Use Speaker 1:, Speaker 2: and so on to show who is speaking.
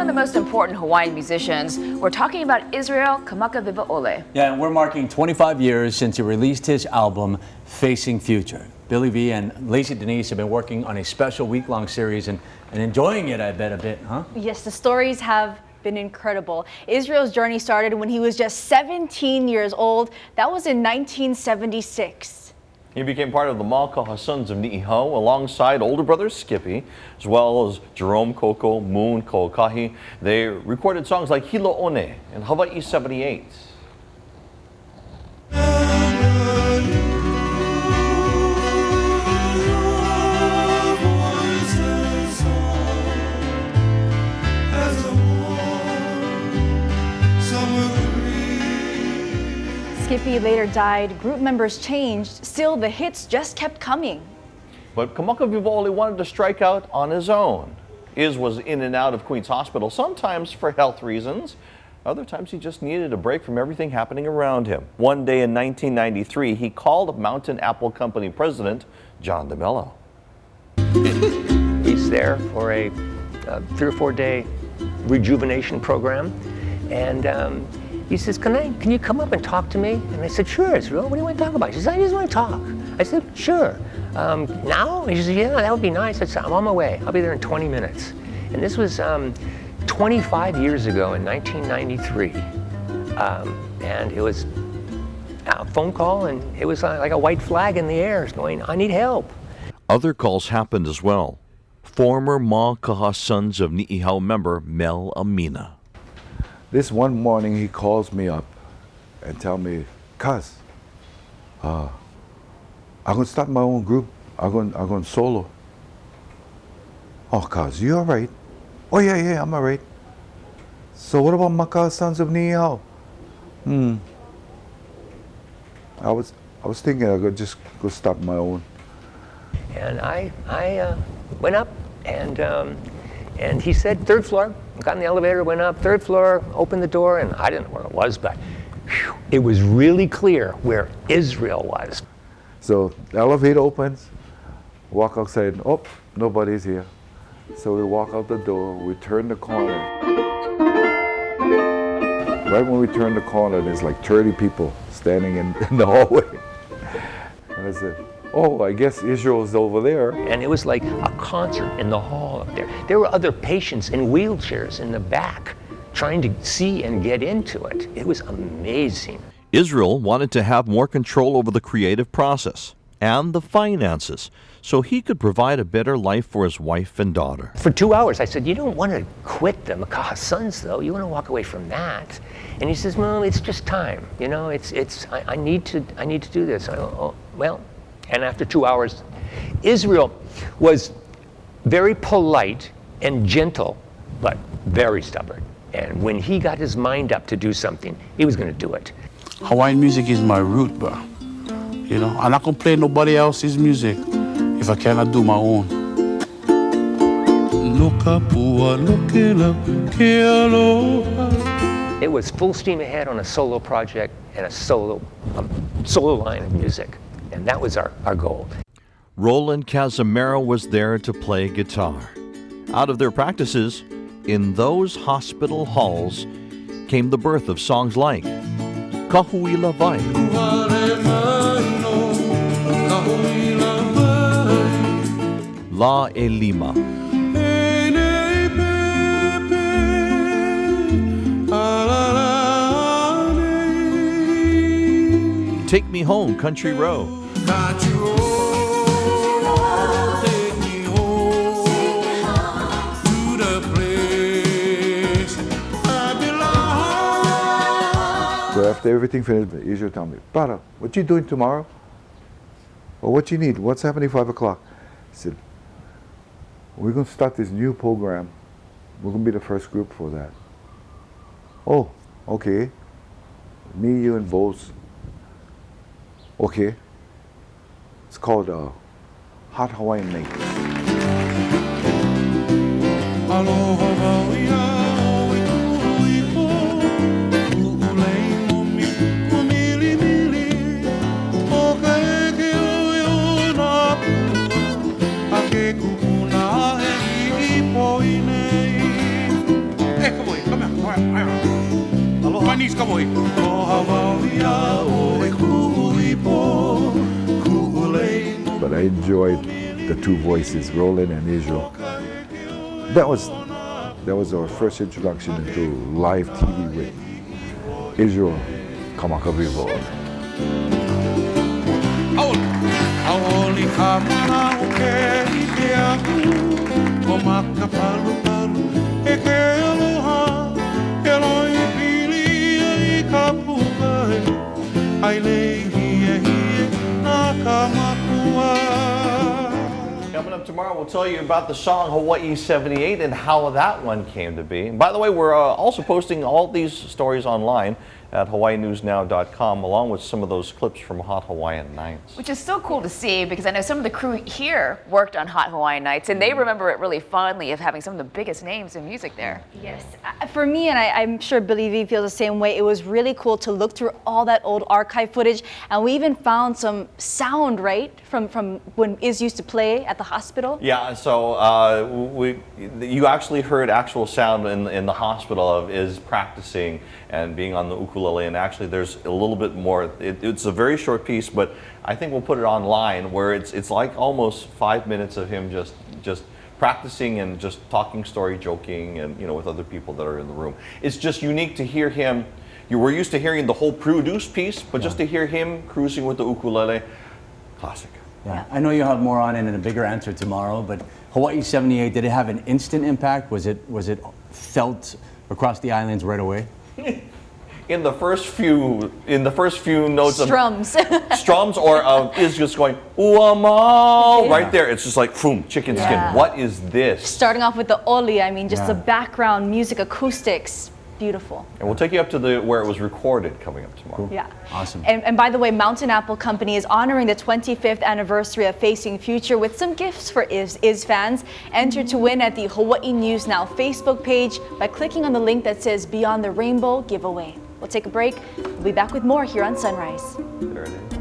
Speaker 1: one of the most important Hawaiian musicians. We're talking about Israel Kamakawiwo'ole.
Speaker 2: Yeah, and we're marking 25 years since he released his album, Facing Future. Billy V and Lacy Deniz have been working on a special week-long series and enjoying it, I bet, a bit, huh?
Speaker 3: Yes, the stories have been incredible. Israel's journey started when he was just 17 years old. That was in 1976.
Speaker 4: He became part of the Makaha Sons of Ni'ihau alongside older brother Skippy, as well as Jerome Koko, Moon Ko'kahi. They recorded songs like Hilo One and Hawaii 78.
Speaker 3: Skippy later died, group members changed, still the hits just kept coming.
Speaker 4: But Kamakawiwo'ole wanted to strike out on his own. Iz was in and out of Queens Hospital, sometimes for health reasons. Other times he just needed a break from everything happening around him. One day in 1993, he called Mountain Apple Company president, John DeMello.
Speaker 5: He's there for a 3 or 4 day rejuvenation program. And he says, can you come up and talk to me? And I said, sure, Israel, what do you want to talk about? She said, I just want to talk. I said, sure. Now? And she said, yeah, that would be nice. I said, I'm on my way. I'll be there in 20 minutes. And this was 25 years ago in 1993. And it was a phone call, and it was like a white flag in the air going, I need help.
Speaker 4: Other calls happened as well. Former Makaha Sons of Ni'ihau member Mel Amina.
Speaker 6: This one morning he calls me up and tell me, Cuz, I'm gonna start my own group. I'm going solo. Oh, Cuz, you all right? Oh yeah, I'm all right. So what about Makaha Sons of Ni'ihau? I was thinking I could just go start my own.
Speaker 5: And I went up, and he said, 3rd floor. Got in the elevator, went up, 3rd floor, opened the door, and I didn't know where it was, but whew, it was really clear where Israel was.
Speaker 6: So the elevator opens, walk outside, oh, nobody's here. So we walk out the door, we turn the corner. Right when we turn the corner, there's like 30 people standing in the hallway. And I said, oh, I guess Israel's over there.
Speaker 5: And it was like a concert in the hall up there. There were other patients in wheelchairs in the back trying to see and get into it. It was amazing.
Speaker 4: Israel wanted to have more control over the creative process and the finances so he could provide a better life for his wife and daughter.
Speaker 5: For 2 hours, I said, you don't want to quit the Makaha Sons, though. You want to walk away from that. And he says, well, it's just time. You know, I need to do this. I go, oh, well. And after 2 hours, Israel was very polite and gentle, but very stubborn. And when he got his mind up to do something, he was going to do it.
Speaker 7: Hawaiian music is my root, bro. You know, I'm not going to play nobody else's music if I cannot do my own.
Speaker 5: It was full steam ahead on a solo project and a solo line of music. And that was our goal.
Speaker 4: Roland Casimiro was there to play guitar. Out of their practices, in those hospital halls, came the birth of songs like Kahuila Vai, La Elima, Take Me Home, Country Road,
Speaker 6: So after everything finished, Israel tell me, Para, what you doing tomorrow? Or what you need? What's happening 5 o'clock? I said, we're going to start this new program. We're going to be the first group for that. Oh, okay. Me, you, and Bose. Okay. It's called Hot Hawaiian Night. I enjoyed the two voices, Roland and Israel. That was our first introduction into live TV with Israel Kamakawiwo'ole.
Speaker 4: Coming up tomorrow, we'll tell you about the song Hawaii 78 and how that one came to be. And by the way, we're also posting all these stories online at hawaiinewsnow.com, along with some of those clips from Hot Hawaiian Nights.
Speaker 1: Which is so cool to see, because I know some of the crew here worked on Hot Hawaiian Nights, and they remember it really fondly of having some of the biggest names in music there.
Speaker 3: Yes, for me, and I'm sure Billy V feels the same way, it was really cool to look through all that old archive footage, and we even found some sound, right, from when Iz used to play at the hospital.
Speaker 4: Yeah, so you actually heard actual sound in the hospital of Iz practicing and being on the ukulele, and actually there's a little bit more. It's a very short piece, but I think we'll put it online where it's like almost 5 minutes of him just practicing and just talking story, joking, and with other people that are in the room. It's just unique to hear him. We're used to hearing the whole produced piece, but just to hear him cruising with the ukulele, classic.
Speaker 2: Yeah. I know you'll have more on it and a bigger answer tomorrow, but Hawaii 78, did it have an instant impact? Was it felt across the islands right away?
Speaker 4: In the first few notes
Speaker 3: Strums.
Speaker 4: of strums or of Iz just going uamau right there, it's just like boom, chicken skin. What is this?
Speaker 3: Starting off with the oli, I mean, just the background music, acoustics, beautiful.
Speaker 4: And we'll take you up to where it was recorded coming up tomorrow.
Speaker 3: Yeah.
Speaker 2: Awesome.
Speaker 3: And by the way, Mountain Apple Company is honoring the 25th anniversary of Facing Future with some gifts for Iz fans. Enter to win at the Hawaii News Now Facebook page by clicking on the link that says Beyond the Rainbow Giveaway. We'll take a break. We'll be back with more here on Sunrise.
Speaker 4: There it is.